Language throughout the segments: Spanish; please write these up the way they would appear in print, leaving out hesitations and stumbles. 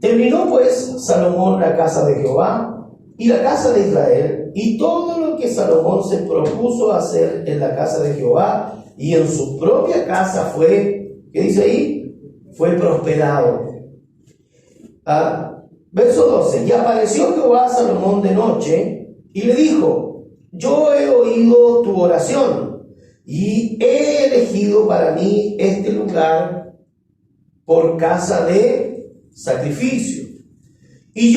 Terminó pues Salomón la casa de Jehová y la casa de Israel, y todo lo que Salomón se propuso hacer en la casa de Jehová y en su propia casa fue, ¿qué dice ahí? Fue prosperado. Verso 12. Y apareció Jehová a Salomón de noche y le dijo: yo he oído tu oración y he elegido para mí este lugar por casa de sacrificio. Y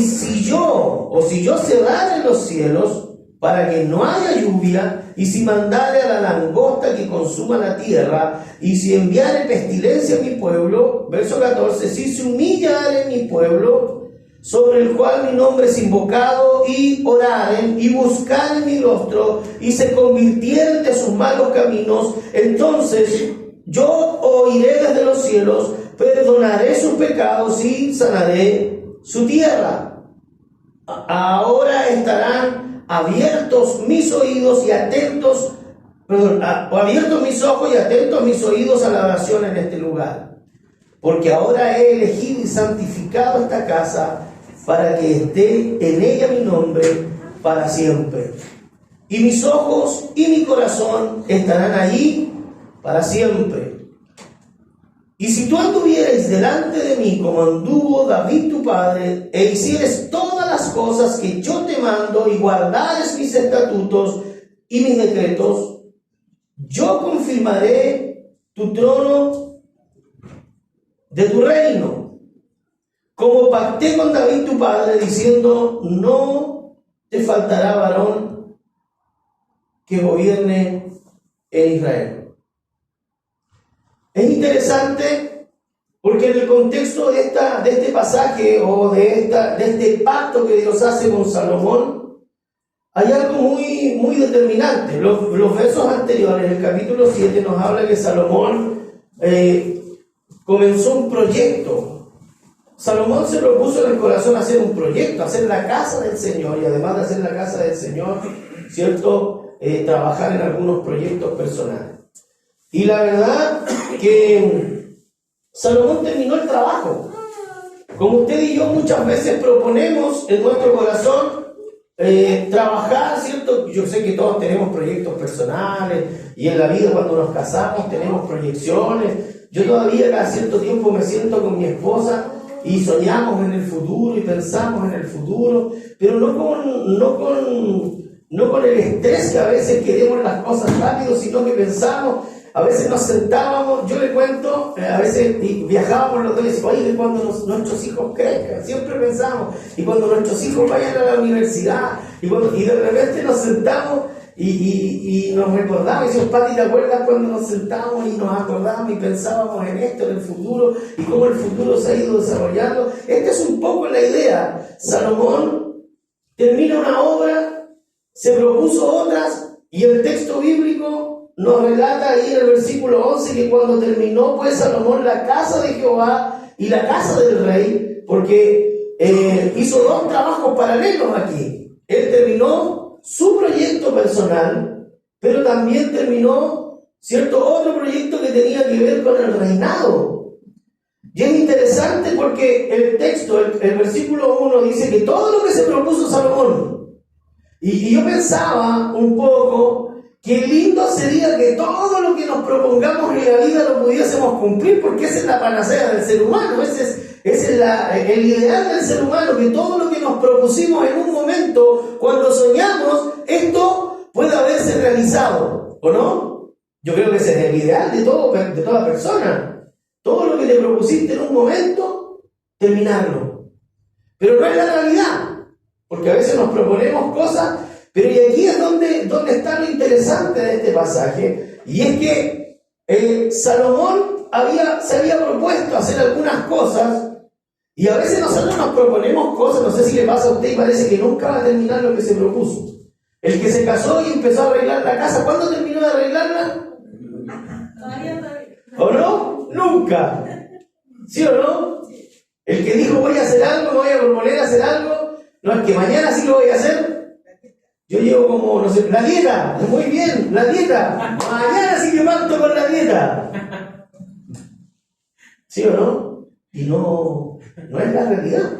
si yo cerrare los cielos para que no haya lluvia, y si mandare a la langosta que consuma la tierra, y si enviare pestilencia a mi pueblo, verso 14, si se humillare mi pueblo, sobre el cual mi nombre es invocado, y oraren, y buscaren mi rostro, y se convirtieren de sus malos caminos, entonces yo oiré desde los cielos, perdonaré sus pecados y sanaré su tierra. Ahora estarán abiertos mis oídos y atentos, abiertos mis ojos y atentos mis oídos a la oración en este lugar. Porque ahora he elegido y santificado esta casa para que esté en ella mi nombre para siempre. Y mis ojos y mi corazón estarán allí para siempre. Y si tú anduvieres delante de mí como anduvo David tu padre, e hicieres todas las cosas que yo te mando, y guardares mis estatutos y mis decretos, yo confirmaré tu trono de tu reino, como pacté con David tu padre, diciendo: no te faltará varón que gobierne en Israel. Es interesante porque en el contexto de este pasaje, o de este pacto que Dios hace con Salomón, hay algo muy determinante. Los versos anteriores, el capítulo 7, nos habla que Salomón comenzó un proyecto. Salomón se propuso en el corazón hacer un proyecto, hacer la casa del Señor, y además de hacer la casa del Señor, ¿cierto? Trabajar en algunos proyectos personales. Y la verdad que Salomón terminó el trabajo. Como usted y yo muchas veces proponemos en nuestro corazón trabajar, ¿cierto? Yo sé que todos tenemos proyectos personales, y en la vida cuando nos casamos tenemos proyecciones. Yo todavía cada cierto tiempo me siento con mi esposa y soñamos en el futuro y pensamos en el futuro, pero no con el estrés que a veces queremos las cosas rápido, sino que pensamos. A veces nos sentábamos, yo le cuento, a veces viajábamos los dos y decíamos: oye, cuando nuestros hijos crezcan, siempre pensamos, y cuando nuestros hijos vayan a la universidad, y de repente nos sentamos y nos recordamos, y decimos: Pati, ¿te acuerdas cuando nos sentamos y nos acordábamos y pensábamos en esto, en el futuro, y cómo el futuro se ha ido desarrollando? Esta es un poco la idea. Salomón termina una obra, se propuso otras, y el texto bíblico nos relata ahí en el versículo 11 que cuando terminó pues Salomón la casa de Jehová y la casa del rey, porque hizo dos trabajos paralelos aquí. Él terminó su proyecto personal, pero también terminó, ¿cierto?, otro proyecto que tenía que ver con el reinado. Y es interesante porque el texto, el versículo 1 dice que todo lo que se propuso Salomón, y yo pensaba un poco, qué lindo sería que todo lo que nos propongamos en la vida lo pudiésemos cumplir, porque esa es la panacea del ser humano, ese es el ideal del ser humano, que todo lo que nos propusimos en un momento, cuando soñamos, esto pueda haberse realizado, ¿o no? Yo creo que ese es el ideal de toda persona. Todo lo que te propusiste en un momento, terminarlo. Pero no es la realidad, porque a veces nos proponemos cosas. Pero y aquí es donde está lo interesante de este pasaje, y es que Salomón se había propuesto hacer algunas cosas, y a veces nosotros nos proponemos cosas, no sé si le pasa a usted, y parece que nunca va a terminar lo que se propuso. El que se casó y empezó a arreglar la casa, ¿cuándo terminó de arreglarla? ¿O no? Nunca. ¿Sí o no? El que dijo: voy a hacer algo, me voy a proponer hacer algo, no, es que mañana sí lo voy a hacer. Yo llevo como, no sé, la dieta, muy bien, la dieta. Mañana sí que parto con la dieta. ¿Sí o no? y no es la realidad.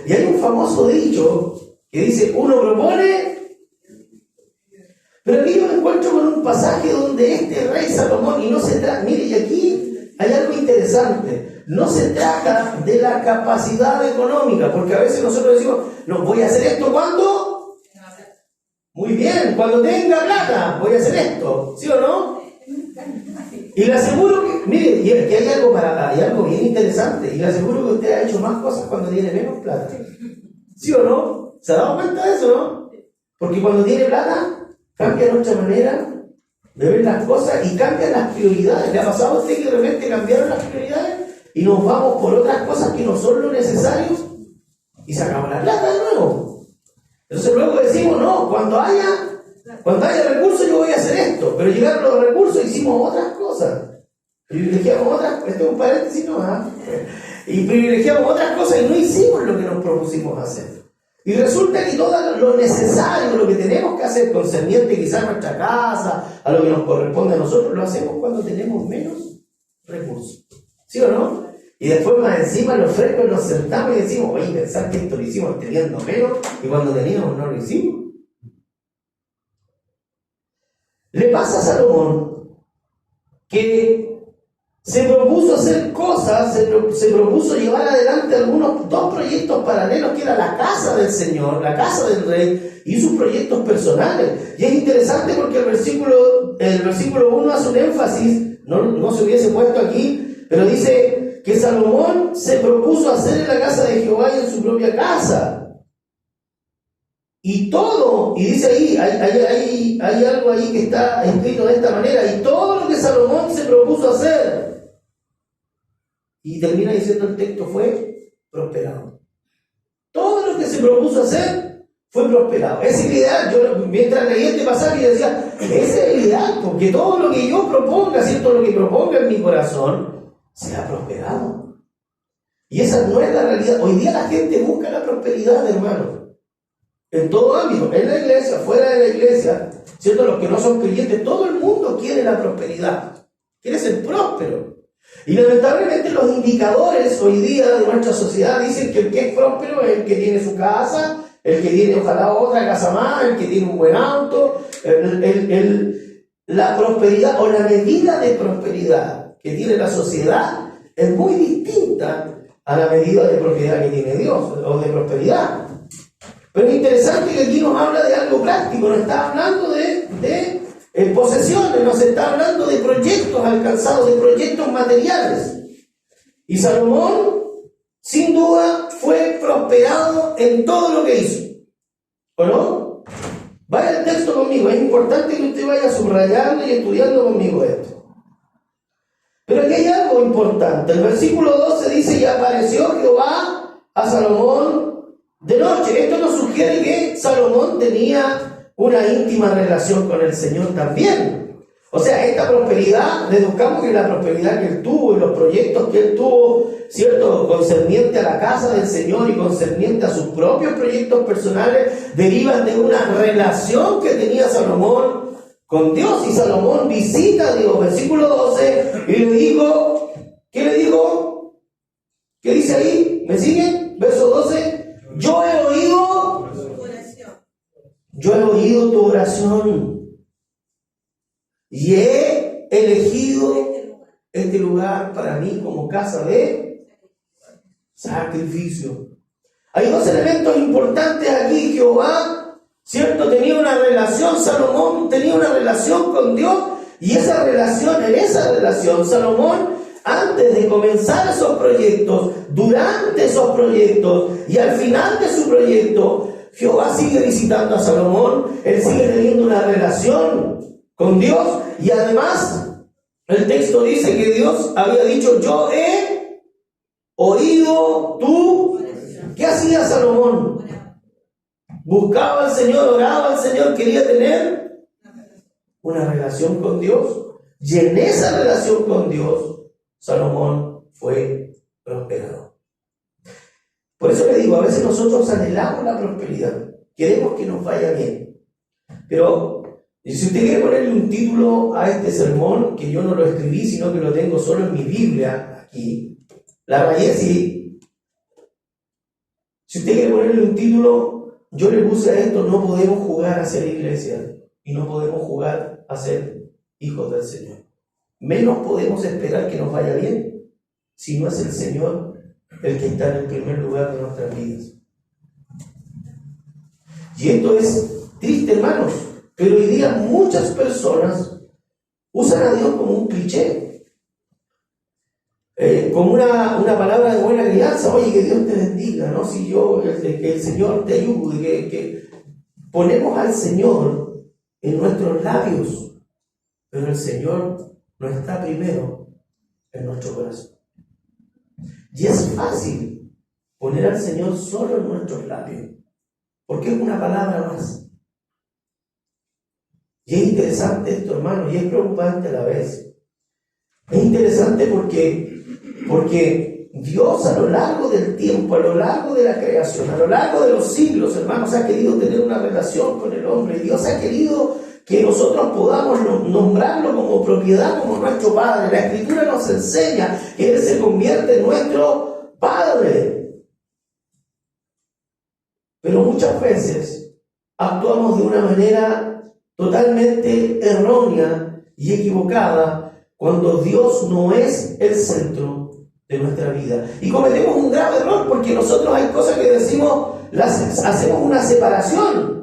Y hay un famoso dicho que dice, uno propone, pero aquí yo me encuentro con un pasaje donde este rey Salomón, y no se trata, mire, y aquí hay algo interesante, no se trata de la capacidad económica, porque a veces nosotros decimos, no, voy a hacer esto ¿cuándo? Muy bien, cuando tenga plata, voy a hacer esto, ¿sí o no? Y le aseguro que, mire, y aquí hay algo bien interesante, y le aseguro que usted ha hecho más cosas cuando tiene menos plata, ¿sí o no? ¿Se ha dado cuenta de eso, no? Porque cuando tiene plata, cambia nuestra manera de ver las cosas y cambian las prioridades. ¿Le ha pasado a usted que de repente cambiaron las prioridades y nos vamos por otras cosas que no son lo necesario y sacamos la plata de nuevo? Entonces luego decimos, no, cuando haya recursos yo voy a hacer esto, pero llegaron los recursos y hicimos otras cosas. Privilegiamos otras, este es un paréntesis, ¿no? Y privilegiamos otras cosas y no hicimos lo que nos propusimos hacer. Y resulta que todo lo necesario, lo que tenemos que hacer concerniente quizás a nuestra casa, a lo que nos corresponde a nosotros, lo hacemos cuando tenemos menos recursos. ¿Sí o no? Y después más encima los frescos nos sentamos y decimos, oye, pensar que esto lo hicimos teniendo menos y cuando teníamos no lo hicimos. Le pasa a Salomón que se propuso hacer cosas, se propuso llevar adelante dos proyectos paralelos, que era la casa del Señor, la casa del Rey, y sus proyectos personales. Y es interesante porque el versículo 1 hace un énfasis, no se hubiese puesto aquí, pero dice que Salomón se propuso hacer en la casa de Jehová y en su propia casa. Y todo, y dice ahí, hay algo ahí que está escrito de esta manera, y todo lo que Salomón se propuso hacer, y termina diciendo el texto, fue prosperado. Todo lo que se propuso hacer fue prosperado. Ese es el ideal. Yo mientras leí este pasaje yo decía, ese es el ideal, porque todo lo que yo proponga, ¿cierto? Lo que proponga en mi corazón, sea prosperado. Y esa no es la realidad. Hoy día la gente busca la prosperidad, hermano. En todo ámbito, en la iglesia, fuera de la iglesia, ¿cierto? Los que no son creyentes, todo el mundo quiere la prosperidad. Quiere ser próspero. Y lamentablemente los indicadores hoy día de nuestra sociedad dicen que el que es próspero es el que tiene su casa, el que tiene ojalá otra casa más, el que tiene un buen auto. La prosperidad o la medida de prosperidad que tiene la sociedad es muy distinta a la medida de propiedad que tiene Dios, o de prosperidad. Pero es interesante que aquí nos habla de algo práctico, nos está hablando de posesiones, nos está hablando de proyectos alcanzados, de proyectos materiales. Y Salomón, sin duda, fue prosperado en todo lo que hizo. ¿O no? Vaya el texto conmigo, es importante que usted vaya subrayando y estudiando conmigo esto. Pero aquí hay algo importante. El versículo 12 dice, y apareció Jehová a Salomón de noche. Esto nos sugiere que Salomón tenía una íntima relación con el Señor también. O sea, esta prosperidad, deduzcamos que la prosperidad que él tuvo y los proyectos que él tuvo, ¿cierto?, concerniente a la casa del Señor y concerniente a sus propios proyectos personales, derivan de una relación que tenía Salomón con Dios. Y Salomón visita a Dios, versículo 12, y le dijo, ¿qué le dijo? ¿Qué dice ahí? ¿Me siguen? Verso 12. Yo he oído tu oración y he elegido este lugar para mí como casa de sacrificio. Hay dos elementos importantes aquí. Jehová, ¿cierto?, tenía una relación, Salomón tenía una relación con Dios, y en esa relación, Salomón, antes de comenzar esos proyectos, durante esos proyectos y al final de su proyecto, Jehová sigue visitando a Salomón, él sigue teniendo una relación con Dios, y además el texto dice que Dios había dicho, yo he oído tu... ¿Qué hacía Salomón? Buscaba al Señor, oraba al Señor, quería tener una relación con Dios, y en esa relación con Dios Salomón fue prosperado. Por eso le digo, a veces nosotros anhelamos la prosperidad, queremos que nos vaya bien. Pero si usted quiere ponerle un título a este sermón, que yo no lo escribí, sino que lo tengo solo en mi Biblia, aquí. La rayé, sí. Si usted quiere ponerle un título, yo le puse a esto: no podemos jugar a ser iglesia y no podemos jugar a ser hijos del Señor. Menos podemos esperar que nos vaya bien si no es el Señor el que está en el primer lugar de nuestras vidas. Y esto es triste, hermanos, pero hoy día muchas personas usan a Dios como un cliché, como una palabra de buena crianza. Oye, que Dios te bendiga, ¿no? Si que el Señor te ayude, que ponemos al Señor en nuestros labios, pero el Señor no está primero en nuestro corazón. Y es fácil poner al Señor solo en nuestros labios, porque es una palabra más. Y es interesante esto, hermano, y es preocupante a la vez. Es interesante porque Dios, a lo largo del tiempo, a lo largo de la creación, a lo largo de los siglos, hermanos, ha querido tener una relación con el hombre. Y Dios ha querido que nosotros podamos nombrarlo como propiedad, como nuestro Padre. La Escritura nos enseña que Él se convierte en nuestro Padre. Pero muchas veces actuamos de una manera totalmente errónea y equivocada cuando Dios no es el centro de nuestra vida. Y cometemos un grave error, porque nosotros hay cosas que decimos, hacemos una separación.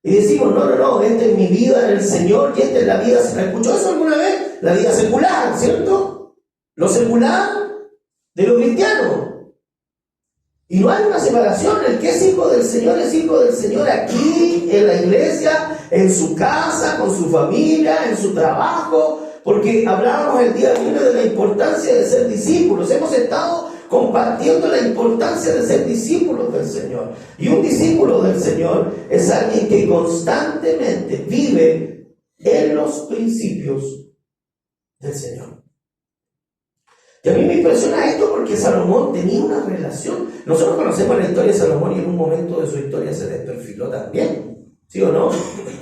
Y decimos, no, esta es mi vida en el Señor y esta es la vida. ¿Se la escuchó eso alguna vez? La vida secular, ¿cierto? Lo secular de lo cristiano. Y no hay una separación. El que es hijo del Señor es hijo del Señor aquí, en la iglesia, en su casa, con su familia, en su trabajo. Porque hablábamos el día viernes de la importancia de ser discípulos. Hemos estado compartiendo la importancia de ser discípulos del Señor. Y un discípulo del Señor es alguien que constantemente vive en los principios del Señor. Y a mí me impresiona esto porque Salomón tenía una relación. Nosotros conocemos la historia de Salomón y en un momento de su historia se desperfiló también. ¿Sí o no?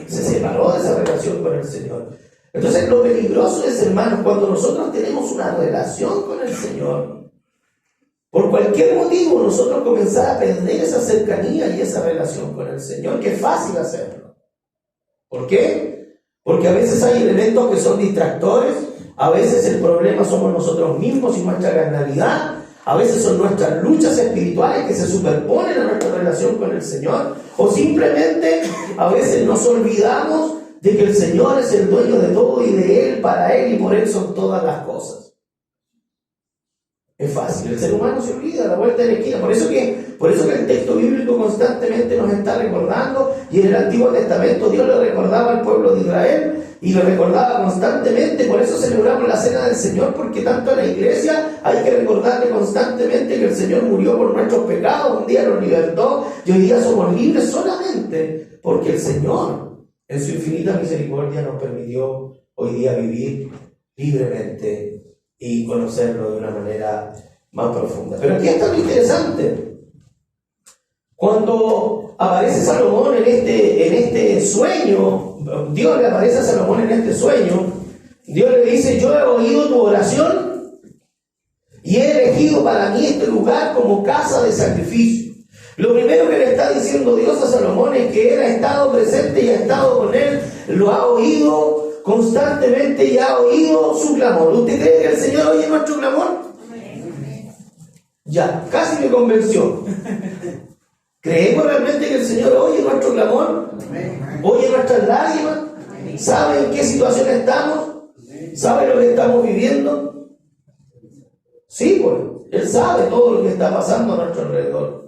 Se separó de esa relación con el Señor. Entonces lo peligroso es, hermanos, cuando nosotros tenemos una relación con el Señor, por cualquier motivo nosotros comenzar a perder esa cercanía y esa relación con el Señor, que es fácil hacerlo. ¿Por qué? Porque a veces hay elementos que son distractores, a veces el problema somos nosotros mismos y nuestra carnalidad, a veces son nuestras luchas espirituales que se superponen a nuestra relación con el Señor, o simplemente a veces nos olvidamos de que el Señor es el dueño de todo y de Él, para Él y por Él son todas las cosas. Es fácil, el ser humano se olvida a la vuelta de la esquina. Por eso que el texto bíblico constantemente nos está recordando, y en el Antiguo Testamento Dios le recordaba al pueblo de Israel y lo recordaba constantemente. Por eso celebramos la Cena del Señor, porque tanto a la iglesia hay que recordarle constantemente que el Señor murió por nuestros pecados, un día nos libertó y hoy día somos libres solamente porque el Señor en su infinita misericordia nos permitió hoy día vivir libremente y conocerlo de una manera más profunda. Pero aquí está lo interesante. Cuando aparece Salomón en este sueño, Dios le aparece a Salomón en este sueño, Dios le dice: yo he oído tu oración y he elegido para mí este lugar como casa de sacrificio. Lo primero que le está diciendo Dios a Salomón es que Él ha estado presente y ha estado con él, lo ha oído constantemente y ha oído su clamor. ¿Usted cree que el Señor oye nuestro clamor? Ya, casi me convenció. ¿Creemos realmente que el Señor oye nuestro clamor? ¿Oye nuestras lágrimas? ¿Sabe en qué situación estamos? ¿Sabe lo que estamos viviendo? Sí, pues, Él sabe todo lo que está pasando a nuestro alrededor.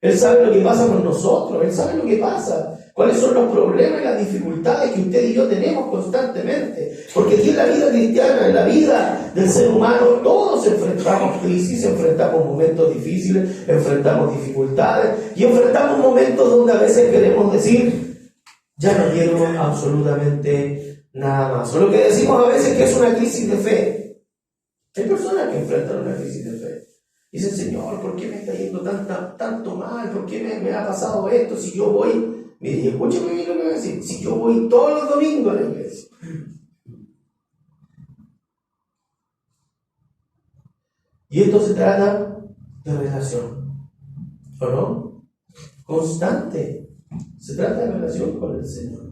Él sabe lo que pasa con nosotros, Él sabe lo que pasa, cuáles son los problemas y las dificultades que usted y yo tenemos constantemente. Porque aquí en la vida cristiana, en la vida del ser humano, todos enfrentamos crisis, enfrentamos momentos difíciles, enfrentamos dificultades y enfrentamos momentos donde a veces queremos decir: ya no quiero absolutamente nada más. O lo que decimos a veces que es una crisis de fe. Hay personas que enfrentan una crisis de fe. Dicen: Señor, ¿por qué me está yendo tanto mal? ¿Por qué me ha pasado esto? Si yo voy, mire, escúcheme bien lo que voy a decir, si yo voy todos los domingos a la iglesia, Y esto se trata de relación, ¿o no? Constante. Se trata de relación con el Señor.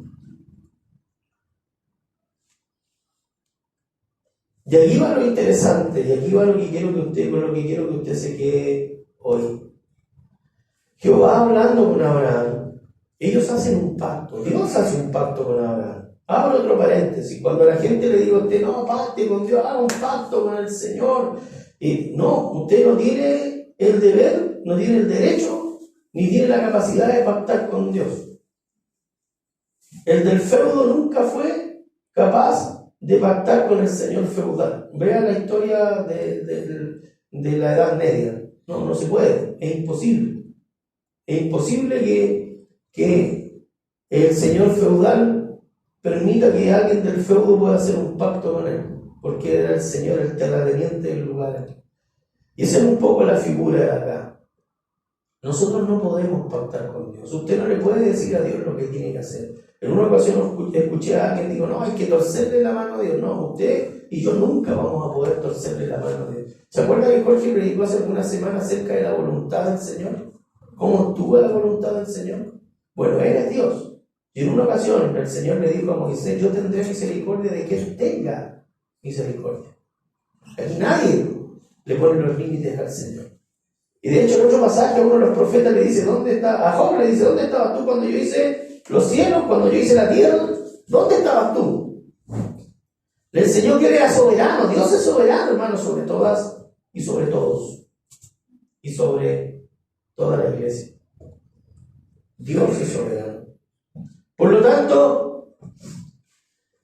Y aquí va lo interesante, y aquí va lo que quiero que usted, con lo que quiero que usted se quede hoy. Jehová hablando con Abraham, ellos hacen un pacto, Dios hace un pacto con Abraham. Abro otro paréntesis, cuando la gente le diga a usted, no, pacte con Dios, haga un pacto con el Señor. Y no, usted no tiene el deber, no tiene el derecho, ni tiene la capacidad de pactar con Dios. El del feudo nunca fue capaz de pactar con el señor feudal. Vea la historia de la Edad Media. No se puede, es imposible. Es imposible que el señor feudal permita que alguien del feudo pueda hacer un pacto con él, porque era el señor, el terrateniente del lugar. Y esa es un poco la figura de acá. Nosotros no podemos pactar con Dios. Usted no le puede decir a Dios lo que tiene que hacer. En una ocasión escuché a alguien que dijo, no, hay que torcerle la mano a Dios. No, usted y yo nunca vamos a poder torcerle la mano a Dios. ¿Se acuerda que Jorge predicó hace algunas semanas acerca de la voluntad del Señor? ¿Cómo estuvo la voluntad del Señor? Bueno, Él es Dios. Y en una ocasión el Señor le dijo a Moisés, yo tendré misericordia de que Él tenga misericordia. Aquí nadie le pone los límites al Señor. Y de hecho en otro pasaje a uno de los profetas le dice, ¿dónde está? A Job le dice, ¿dónde estabas tú cuando yo hice los cielos, cuando yo hice la tierra? ¿Dónde estabas tú? Le enseñó que Él era soberano. Dios es soberano, hermano, sobre todas y sobre todos. Y sobre toda la iglesia. Dios es soberano. Por lo tanto,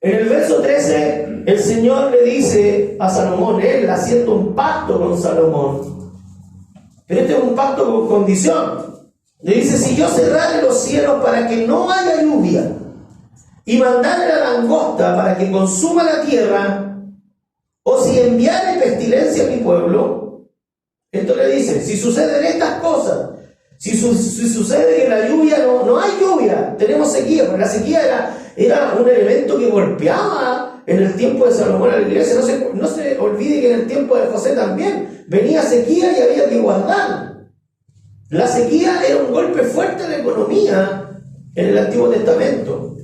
en el verso 13, el Señor le dice a Salomón, Él haciendo un pacto con Salomón. Pero este es un pacto con condición. Le dice, si yo cerrare los cielos para que no haya lluvia y mandare la langosta para que consuma la tierra, o si enviare pestilencia a mi pueblo, esto le dice, si suceden estas cosas, si sucede que la lluvia, no hay lluvia, tenemos sequía, porque la sequía era un elemento que golpeaba en el tiempo de Salomón a la iglesia. No se olvide que en el tiempo de José también venía sequía y había que guardar. La sequía era un golpe fuerte en la economía en el Antiguo Testamento.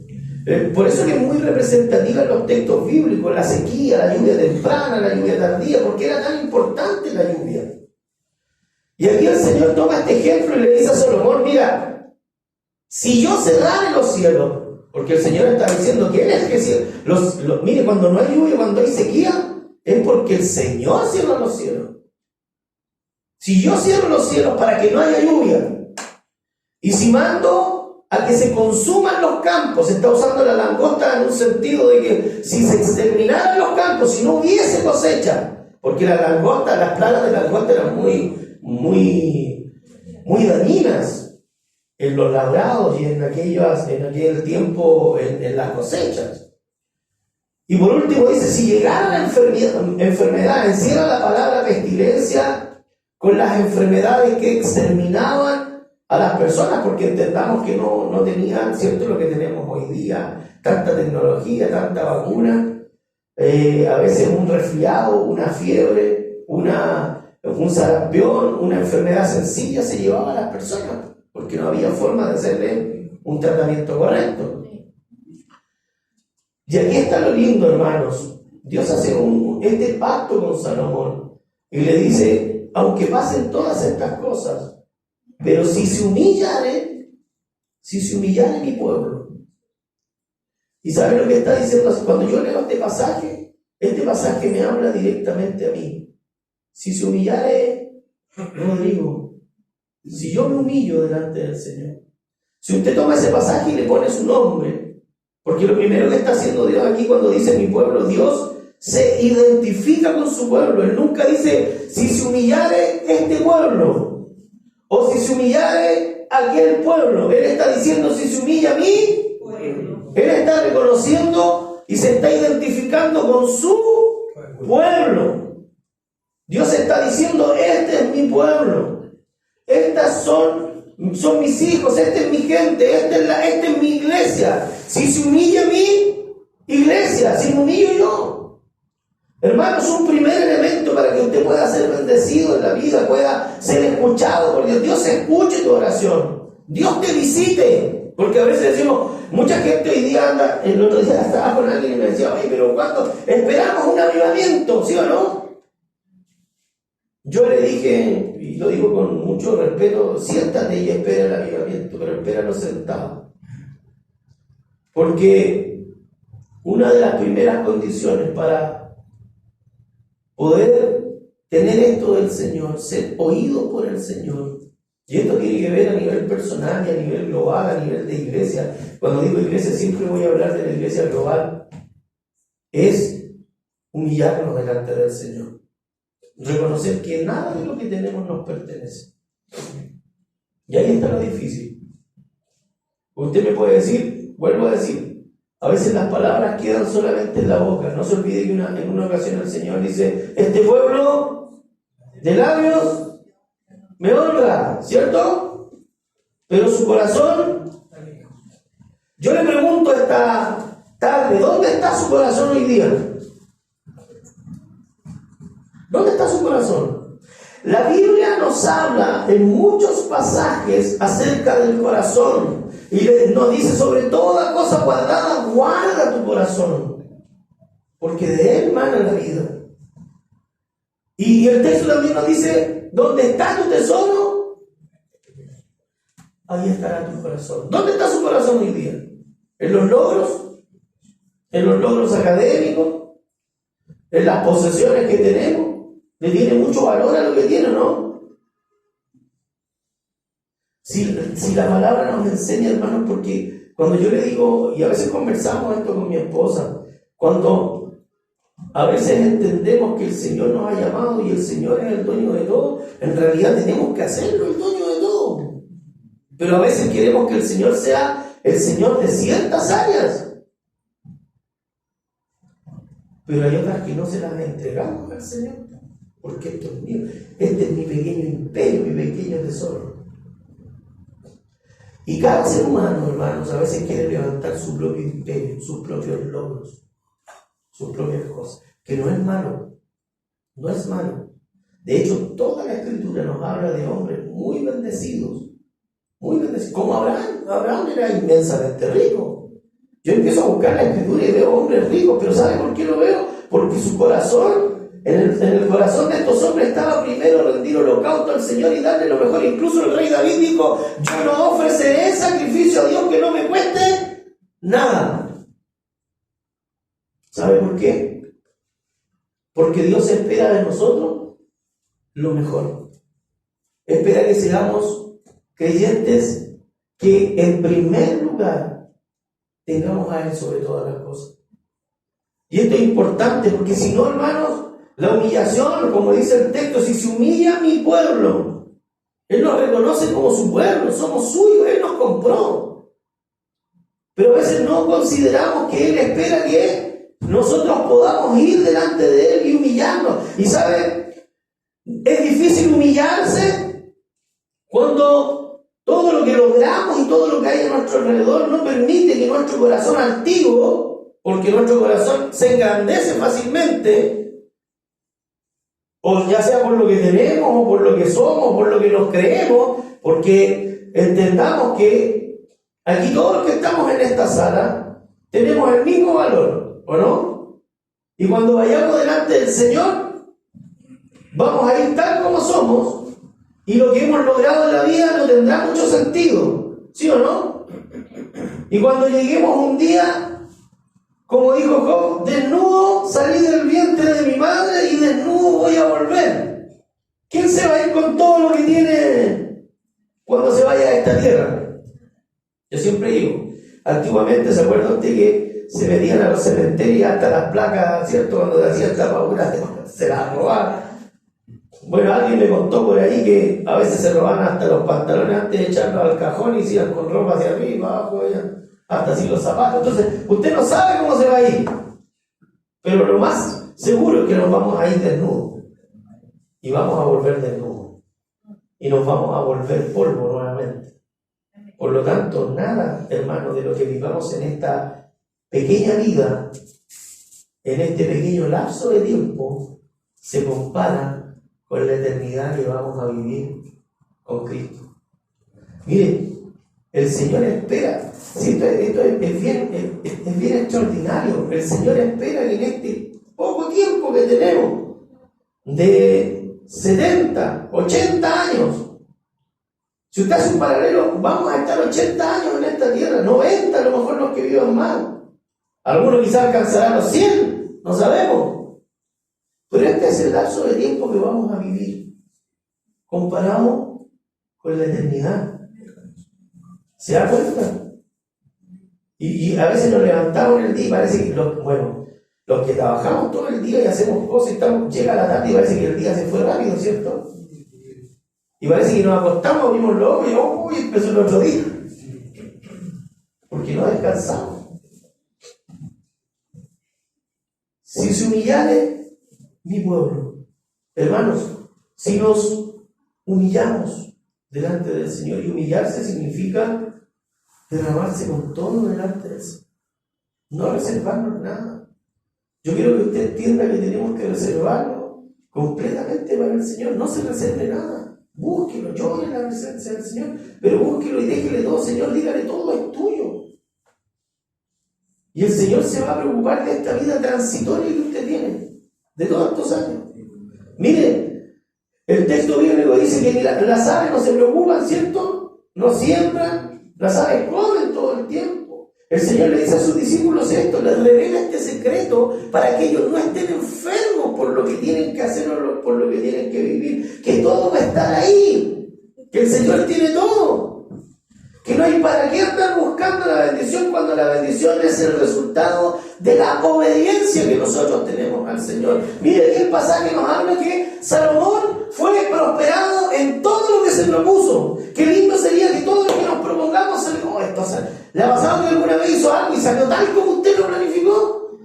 Por eso que es muy representativa en los textos bíblicos, la sequía, la lluvia temprana, la lluvia tardía, porque era tan importante la lluvia. Y aquí el Señor toma este ejemplo y le dice a Salomón, mira, si yo cerrare los cielos, porque el Señor está diciendo que Él es el que cierra. Mire, cuando no hay lluvia, cuando hay sequía, es porque el Señor cierra los cielos. Si yo cierro los cielos para que no haya lluvia, y si mando a que se consuman los campos, se está usando la langosta en un sentido de que si se exterminaran los campos, si no hubiese cosecha, porque las plagas de langosta eran muy dañinas en los labrados y en aquel tiempo en las cosechas. Y por último dice, si llegara la enfermedad, encierra la palabra pestilencia con las enfermedades que exterminaban a las personas, porque entendamos que no tenían, ¿cierto?, lo que tenemos hoy día, tanta tecnología, tanta vacuna, a veces un resfriado, una fiebre, un sarampión, una enfermedad sencilla se llevaba a las personas, porque no había forma de hacerle un tratamiento correcto. Y aquí está lo lindo, hermanos. Dios hace este pacto con Salomón y le dice, aunque pasen todas estas cosas, pero si se humillare mi pueblo. ¿Y sabe lo que está diciendo? Cuando yo leo este pasaje me habla directamente a mí. Si se humillare Rodrigo, si yo me humillo delante del Señor, si usted toma ese pasaje y le pone su nombre, porque lo primero que está haciendo Dios aquí cuando dice mi pueblo, Dios se identifica con su pueblo. Él nunca dice si se humillare este pueblo o si se humillare aquel pueblo. Él está diciendo si se humilla a mí pueblo. Él está reconociendo y se está identificando con su pueblo. Dios está diciendo, este es mi pueblo, estas son mis hijos, esta es mi gente, esta es mi iglesia. Si se humilla mi iglesia, si me humillo yo. Hermanos, un primer elemento para que usted pueda ser bendecido en la vida, pueda ser escuchado por Dios. Dios escuche tu oración. Dios te visite. Porque a veces decimos, mucha gente hoy día anda, el otro día estaba con alguien y me decía, oye, pero ¿cuándo esperamos un avivamiento? ¿Sí o no? Yo le dije, y lo digo con mucho respeto, siéntate y espera el avivamiento, pero espéralo sentado. Porque una de las primeras condiciones para poder tener esto del Señor, ser oído por el Señor, y esto tiene que ver a nivel personal y a nivel global, a nivel de iglesia. Cuando digo iglesia siempre voy a hablar de la iglesia global. Es humillarnos delante del Señor. Reconocer que nada de lo que tenemos nos pertenece. Y ahí está lo difícil. Usted me puede decir, vuelvo a decir, a veces las palabras quedan solamente en la boca. No se olvide que en una ocasión el Señor dice, este pueblo de labios me honra, ¿cierto? Pero su corazón, yo le pregunto esta tarde, ¿dónde está su corazón hoy día? ¿Dónde está su corazón? La Biblia nos habla en muchos pasajes acerca del corazón y nos dice sobre toda cosa guardada, guarda tu corazón, porque de él mana la vida. Y el texto también nos dice, ¿dónde está tu tesoro? Ahí estará tu corazón. ¿Dónde está su corazón hoy día? ¿En los logros? ¿En los logros académicos? ¿En las posesiones que tenemos? ¿Le tiene mucho valor a lo que tiene o no? Si la palabra nos enseña, hermanos, porque cuando yo le digo, y a veces conversamos esto con mi esposa, cuando a veces entendemos que el Señor nos ha llamado y el Señor es el dueño de todo, en realidad tenemos que hacerlo el dueño de todo. Pero a veces queremos que el Señor sea el Señor de ciertas áreas. Pero hay otras que no se las entregamos al Señor. Porque esto es mío, este es mi pequeño imperio, mi pequeño tesoro. Y cada ser humano, hermanos, a veces quiere levantar su propio imperio, sus propios logros, sus propias cosas, que no es malo, no es malo. De hecho, toda la Escritura nos habla de hombres muy bendecidos, como Abraham. Abraham era inmensamente rico. Yo empiezo a buscar la Escritura y veo hombres ricos, pero ¿sabe por qué lo veo? Porque su corazón, en el corazón de estos hombres estaba primero rendir holocausto al Señor y darle lo mejor. Incluso el rey David dijo, yo no ofreceré sacrificio a Dios que no me cueste nada. ¿Sabe por qué? Porque Dios espera de nosotros lo mejor. Espera que seamos creyentes que en primer lugar tengamos a Él sobre todas las cosas. Y esto es importante porque si no, hermanos, la humillación, como dice el texto, si se humilla mi pueblo, Él nos reconoce como su pueblo, somos suyos, Él nos compró. Pero a veces no consideramos que Él espera que nosotros podamos ir delante de Él y humillarnos. Y ¿sabe? Es difícil humillarse cuando todo lo que logramos y todo lo que hay a nuestro alrededor no permite que nuestro corazón altivo, porque nuestro corazón se engrandece fácilmente, o ya sea por lo que tenemos, o por lo que somos, o por lo que nos creemos, porque entendamos que aquí todos los que estamos en esta sala tenemos el mismo valor, ¿o no? Y cuando vayamos delante del Señor, vamos a ir tal como somos, y lo que hemos logrado en la vida no tendrá mucho sentido, ¿sí o no? Y cuando lleguemos un día, como dijo Job, desnudo salí del vientre de mi madre y desnudo voy a volver. ¿Quién se va a ir con todo lo que tiene cuando se vaya a esta tierra? Yo siempre digo, antiguamente, ¿se acuerda usted que se metían a los cementerios hasta las placas, ¿cierto? Cuando se hacían tapaduras, se las robaban. Bueno, alguien me contó por ahí que a veces se robaban hasta los pantalones antes de echarlos al cajón y se iban con ropa hacia arriba, abajo, hasta así los zapatos. Entonces, usted no sabe cómo se va a ir, pero lo más seguro es que nos vamos a ir desnudos y vamos a volver desnudos y nos vamos a volver polvo nuevamente. Por lo tanto, nada, hermano, de lo que vivamos en esta pequeña vida en este pequeño lapso de tiempo se compara con la eternidad que vamos a vivir con Cristo. Mire, el Señor espera. Si esto es bien extraordinario. El Señor espera que en este poco tiempo que tenemos, de 70, 80 años, si usted hace un paralelo, vamos a estar 80 años en esta tierra, 90 a lo mejor los que vivan más. Algunos quizás alcanzarán los 100, no sabemos. Pero este es el lapso de tiempo que vamos a vivir. Comparamos con la eternidad. ¿Se da cuenta? Y a veces nos levantamos en el día y parece que, los que trabajamos todo el día y hacemos cosas, llega la tarde y parece que el día se fue rápido, ¿cierto? Y parece que nos acostamos, vimos locos y empezó el otro día. Porque no descansamos. Si se humillare mi pueblo, hermanos, si nos humillamos delante del Señor, y humillarse significa derramarse con todo delante del Señor, no reservarnos nada. Yo quiero que usted entienda que tenemos que reservarlo completamente para el Señor. No se reserve nada, búsquelo, llore en la presencia del Señor, pero búsquelo y déjele todo, Señor, dígale, todo es tuyo. Y el Señor se va a preocupar de esta vida transitoria que usted tiene, de todos estos años. Mire, el texto bíblico dice que las aves no se preocupan, ¿cierto? No siembran, las aves comen todo el tiempo. El Señor le dice a sus discípulos esto, les revela este secreto para que ellos no estén enfermos por lo que tienen que hacer o por lo que tienen que vivir, que todo va a estar ahí, que el Señor tiene todo. Que no hay para qué andar buscando la bendición cuando la bendición es el resultado de la obediencia que nosotros tenemos al Señor. Mire que el pasaje nos habla que Salomón fue prosperado en todo lo que se propuso. Qué lindo sería que todo lo que nos propongamos salga. ¿Le ha pasado que alguna vez hizo algo y salió tal como usted lo planificó?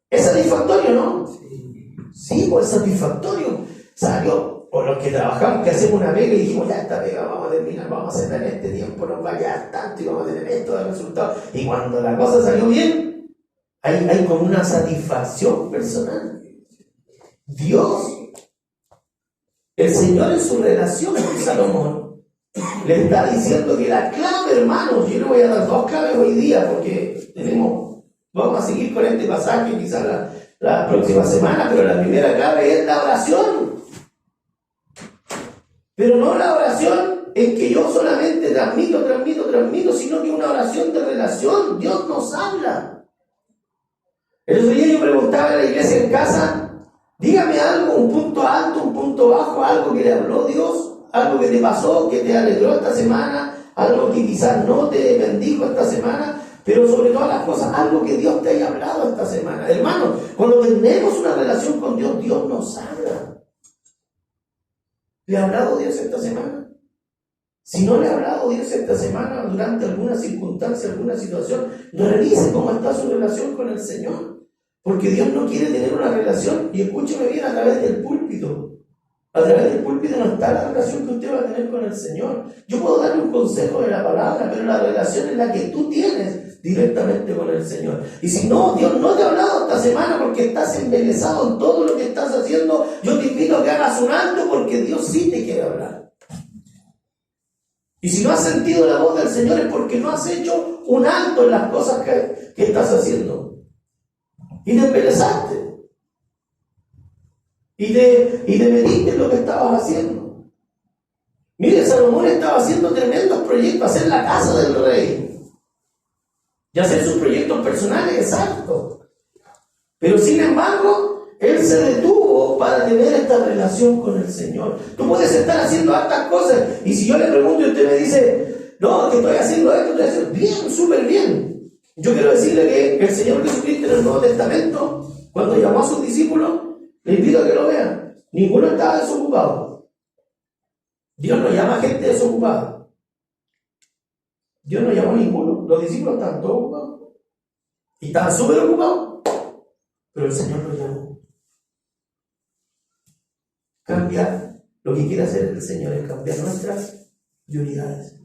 Es satisfactorio, ¿no? Sí, pues es satisfactorio. Salió. O los que trabajamos, que hacemos una pega y dijimos, ya esta pega vamos a terminar, vamos a hacerla en este tiempo, nos va a quedar tanto y vamos a tener esto de resultado. Y cuando la cosa salió bien, hay como una satisfacción personal. Dios, el Señor en su relación con Salomón, le está diciendo que la clave, hermanos, yo le voy a dar 2 claves hoy día, porque vamos a seguir con este pasaje quizás la próxima semana, pero la primera clave es la oración. Pero no la oración en que yo solamente transmito, sino que una oración de relación. Dios nos habla. El otro día yo preguntaba en la iglesia en casa, dígame algo, un punto alto, un punto bajo, algo que le habló Dios, algo que te pasó, que te alegró esta semana, algo que quizás no te bendijo esta semana, pero sobre todas las cosas, algo que Dios te haya hablado esta semana. Hermano, cuando tenemos una relación con Dios, Dios nos habla. ¿Le ha hablado Dios esta semana? Si no le ha hablado Dios esta semana durante alguna circunstancia, alguna situación, revise cómo está su relación con el Señor. Porque Dios no quiere tener una relación, y escúcheme bien, a través del púlpito. A través del púlpito no está la relación que usted va a tener con el Señor. Yo puedo darle un consejo de la palabra, pero la relación es la que tú tienes directamente con el Señor. Y si no, Dios no te ha hablado esta semana porque estás embelesado en todo lo que estás haciendo, yo te invito a que hagas un alto porque Dios sí te quiere hablar. Y si no has sentido la voz del Señor es porque no has hecho un alto en las cosas que estás haciendo. Y te embelesaste. Y te metiste en lo que estabas haciendo. Mire, Salomón estaba haciendo tremendos proyectos, hacer la casa del rey. Y hacer sus proyectos personales, exacto. Pero sin embargo, él se detuvo para tener esta relación con el Señor. Tú puedes estar haciendo hartas cosas, y si yo le pregunto y usted me dice, no, que estoy haciendo esto, estoy haciendo bien, súper bien. Yo quiero decirle que el Señor Jesucristo en el Nuevo Testamento, cuando llamó a sus discípulos, le invito a que lo vean. Ninguno estaba desocupado. Dios no llama a gente desocupada. Dios no llamó a ninguno. Los discípulos estaban todos ocupados. Y estaban súper ocupados. Pero el Señor los llamó. Cambiar. Lo que quiere hacer el Señor es cambiar nuestras prioridades.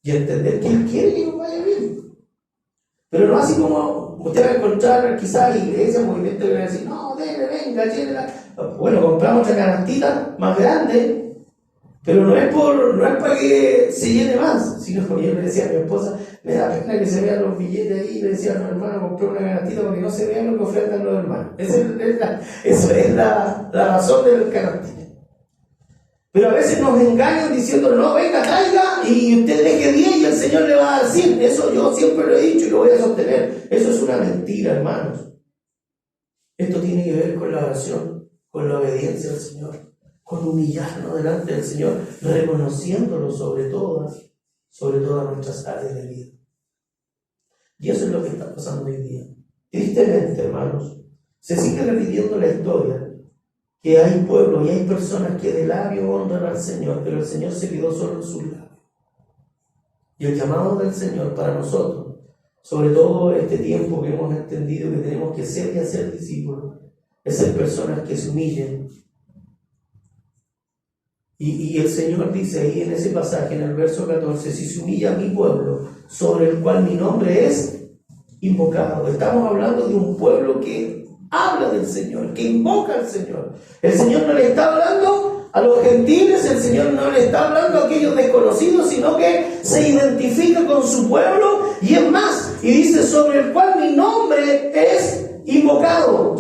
Y entender que Él quiere que nos vaya bien. Pero no así como usted va a encontrar quizás iglesias, movimientos que van a decir, no, venga, llénela. Bueno, compramos otra canastita más grande, pero no es para que se llene más, sino que yo le decía a mi esposa, me da pena que se vean los billetes ahí, y le decía, no, hermano, compré una canastita para que no se vean lo que ofrendan los hermanos. Eso es la razón del canastita. Pero a veces nos engañan diciendo, no, venga, traiga, y usted deje 10 y el Señor le va a decir. Eso yo siempre lo he dicho y lo voy a sostener. Eso es una mentira, hermanos. Esto tiene que ver con la oración, con la obediencia al Señor, con humillarnos delante del Señor, reconociéndolo sobre todas nuestras áreas de vida. Y eso es lo que está pasando hoy día. Tristemente, hermanos, se sigue repitiendo la historia, que hay pueblos y hay personas que de labio honran al Señor, pero el Señor se quedó solo en sus labios. Y el llamado del Señor para nosotros, sobre todo este tiempo que hemos entendido que tenemos que ser y hacer discípulos, es ser personas que se humillen. Y el Señor dice ahí en ese pasaje, en el verso 14, si se humilla mi pueblo, sobre el cual mi nombre es invocado. Estamos hablando de un pueblo que habla del Señor, que invoca al Señor. El Señor no le está hablando a los gentiles, el Señor no le está hablando a aquellos desconocidos, sino que se identifica con su pueblo, y es más, y dice sobre el cual mi nombre es invocado.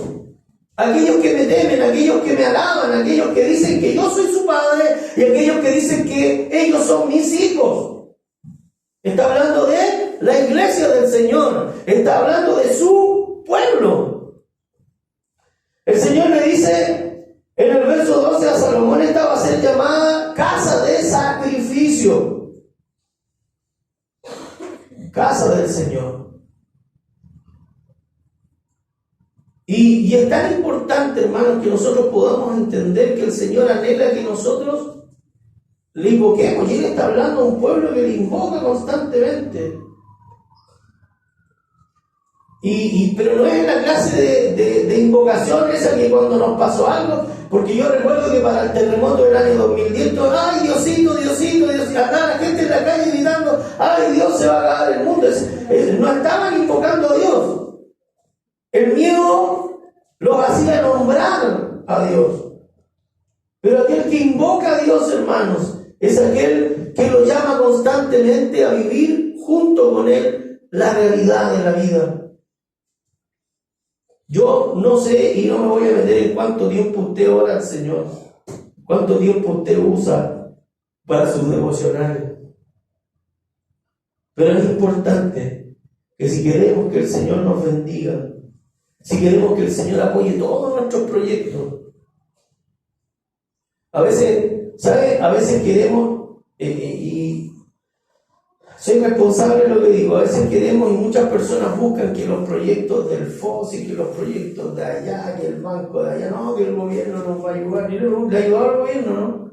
Aquellos que me temen, aquellos que me alaban, aquellos que dicen que yo soy su padre y aquellos que dicen que ellos son mis hijos. Está hablando de la iglesia del Señor, está hablando de su pueblo. El Señor le dice en el verso 12 a Salomón, esta va a ser llamada casa de sacrificio. Casa del Señor. Y es tan importante, hermanos, que nosotros podamos entender que el Señor anhela que nosotros le invoquemos. Y Él está hablando a un pueblo que le invoca constantemente. Pero no es la clase de invocación esa que cuando nos pasó algo, porque yo recuerdo que para el terremoto del año 2010, ¡ay, Diosito, Diosito, Diosito! Acá la gente en la calle gritando, ¡ay, Dios se va a acabar el mundo! No estaban invocando a Dios. El miedo los hacía nombrar a Dios. Pero aquel que invoca a Dios, hermanos, es aquel que lo llama constantemente a vivir junto con Él la realidad de la vida. Yo no sé y no me voy a meter en cuánto tiempo usted ora al Señor, cuánto tiempo usted usa para sus devocionales. Pero es importante que si queremos que el Señor nos bendiga, si queremos que el Señor apoye todos nuestros proyectos, a veces, ¿sabe? A veces queremos, y soy responsable de lo que digo, a veces queremos y muchas personas buscan que los proyectos del FOSI, que los proyectos de allá, que el banco de allá, no, que el gobierno nos va a ayudar. Y le ayudó al gobierno, ¿no?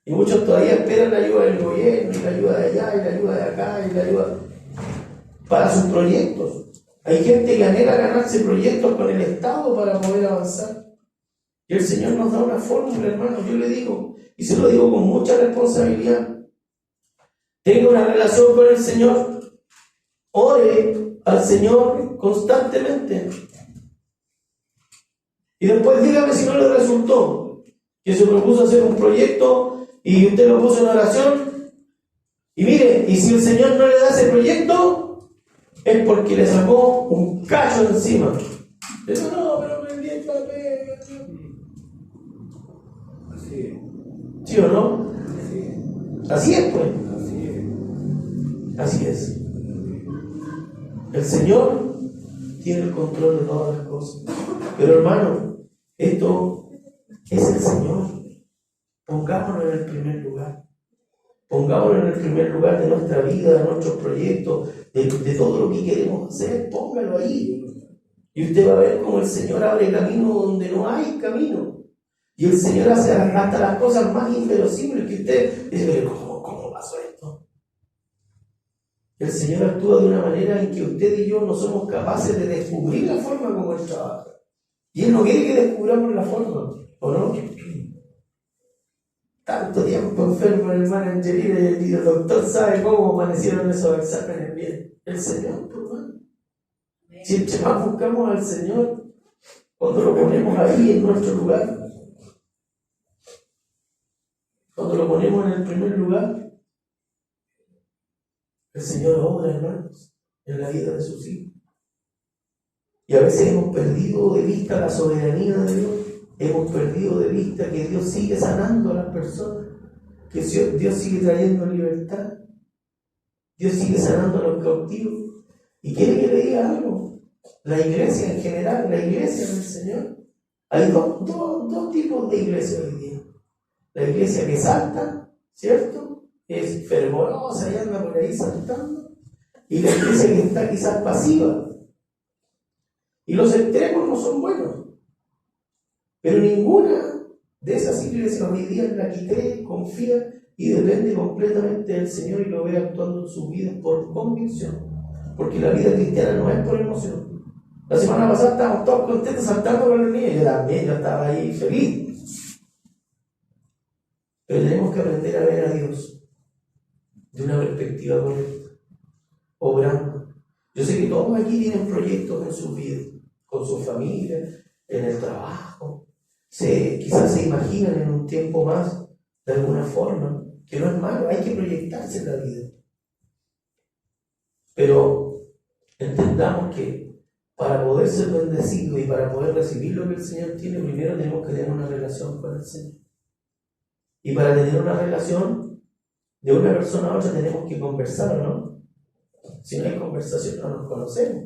Y muchos todavía esperan la ayuda del gobierno, y la ayuda de allá, y la ayuda de acá, y la ayuda para sus proyectos. Hay gente que anhela ganarse proyectos con el Estado para poder avanzar. Y el Señor nos da una fórmula, hermano, yo le digo, y se lo digo con mucha responsabilidad. Tenga una relación con el Señor. Ore al Señor constantemente. Y después dígame si no le resultó. Que se propuso hacer un proyecto y usted lo puso en oración. Y mire, y si el Señor no le da ese proyecto, es porque le sacó un cacho encima. Pero no, pero prendí el papel. Así es. ¿Sí o no? Así es, pues. Así es. El Señor tiene el control de todas las cosas. Pero hermano, esto es el Señor. Pongámonos en el primer lugar. Pongámonos en el primer lugar de nuestra vida, de nuestros proyectos, de todo lo que queremos hacer. Póngalo ahí. Y usted va a ver cómo el Señor abre camino donde no hay camino. Y el Señor hace hasta las cosas más inverosímiles que usted dice, ¿cómo pasó esto? El Señor actúa de una manera en que usted y yo no somos capaces de descubrir la forma como Él trabaja. Y Él no quiere que descubramos la forma, ¿o no? Tanto tiempo enfermo el hermano Angelina y el doctor sabe cómo amanecieron esos exámenes bien. El Señor, por favor. Si entre más buscamos al Señor, cuando lo ponemos ahí en nuestro lugar, cuando lo ponemos en el primer lugar, el Señor obra, hermanos, en la vida de sus hijos. Y a veces hemos perdido de vista la soberanía de Dios, hemos perdido de vista que Dios sigue sanando a las personas, que Dios sigue trayendo libertad, Dios sigue sanando a los cautivos. ¿Y quiere que le diga algo? La iglesia en general, la iglesia del Señor, hay dos tipos de iglesia hoy día. La iglesia que salta, ¿cierto? Es fervorosa y anda por ahí saltando. Y la iglesia que está quizás pasiva. Y los extremos no son buenos. Pero ninguna de esas iglesias hoy día en la que cree, confía y depende completamente del Señor y lo ve actuando en sus vidas por convicción. Porque la vida cristiana no es por emoción. La semana pasada estábamos todos contentos saltando con los niños. Yo también, yo estaba ahí feliz. Pero tenemos que aprender a ver a Dios de una perspectiva correcta, obrando. Yo sé que todos aquí tienen proyectos en sus vidas, con su familia, en el trabajo. Quizás se imaginan en un tiempo más, de alguna forma, que no es malo, hay que proyectarse en la vida. Pero entendamos que para poder ser bendecido y para poder recibir lo que el Señor tiene, primero tenemos que tener una relación con el Señor. Y para tener una relación de una persona a otra tenemos que conversar, ¿no? Si no hay conversación no nos conocemos.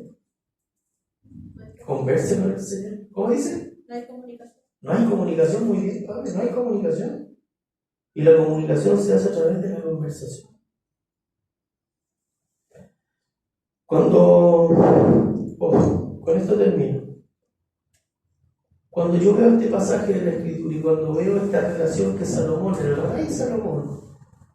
Converse con el Señor. ¿Cómo dice? No hay comunicación. No hay comunicación, muy bien, padre, no hay comunicación. Y la comunicación se hace a través de la conversación. Con esto termino. Cuando yo veo este pasaje de la Escritura y cuando veo esta relación que Salomón, el rey Salomón,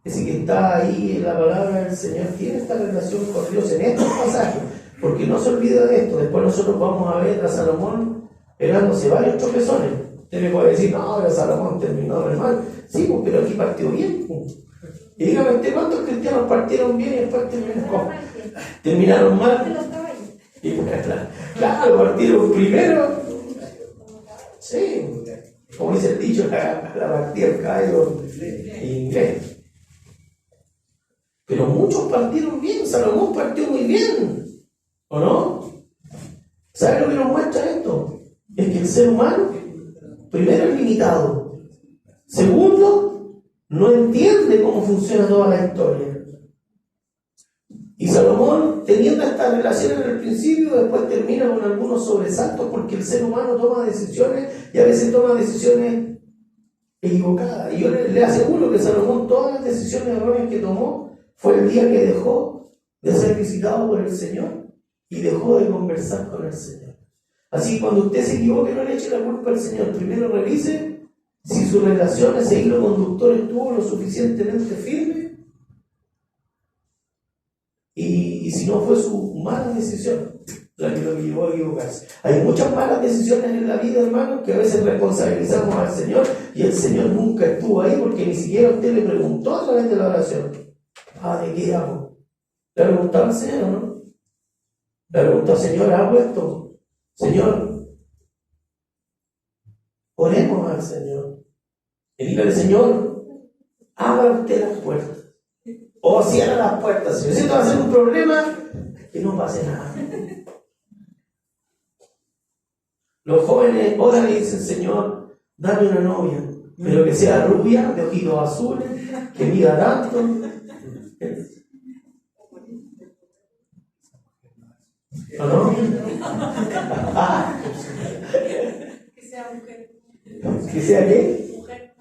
ese que está ahí en la palabra del Señor, tiene esta relación con Dios en estos pasajes, porque no se olvida de esto. Después nosotros vamos a ver a Salomón pegándose varios tropezones. Usted me puede decir, no, ahora Salomón terminó mal. Sí, pues, pero aquí partió bien. Y dígame usted, ¿cuántos cristianos partieron bien y después terminaron mal? Y, claro, partieron primero. Sí, como dice el dicho, la partida del caballo en inglés. Pero muchos partieron bien, Salomón partió muy bien, ¿o no? ¿Sabe lo que nos muestra esto? Es que el ser humano, primero, es limitado. Segundo, no entiende cómo funciona toda la historia. Y Salomón, teniendo esta relación en el principio, después termina con algunos sobresaltos porque el ser humano toma decisiones y a veces toma decisiones equivocadas. Y yo le aseguro que Salomón, todas las decisiones erróneas que tomó, fue el día que dejó de ser visitado por el Señor y dejó de conversar con el Señor. Así que cuando usted se equivoque, no le eche la culpa al Señor. Primero revise si su relación, ese hilo conductor, estuvo lo suficientemente firme. Y si no, fue su mala decisión la que lo llevó a equivocarse. Hay muchas malas decisiones en la vida, hermanos, que a veces responsabilizamos al Señor y el Señor nunca estuvo ahí porque ni siquiera usted le preguntó a través de la oración. ¿De qué hago? Le preguntaba al Señor, ¿no? Le preguntó, Señor, ¿hago esto? Señor, oremos al Señor. Y dígale, Señor, abra usted las puertas. O cierra las puertas. Si necesito hacer un problema, que no pase nada. Los jóvenes oran y dicen, Señor, dame una novia, pero que sea rubia, de ojitos azules, que mida tanto. ¿O no? Que sea mujer. ¿Que sea qué? Mujer.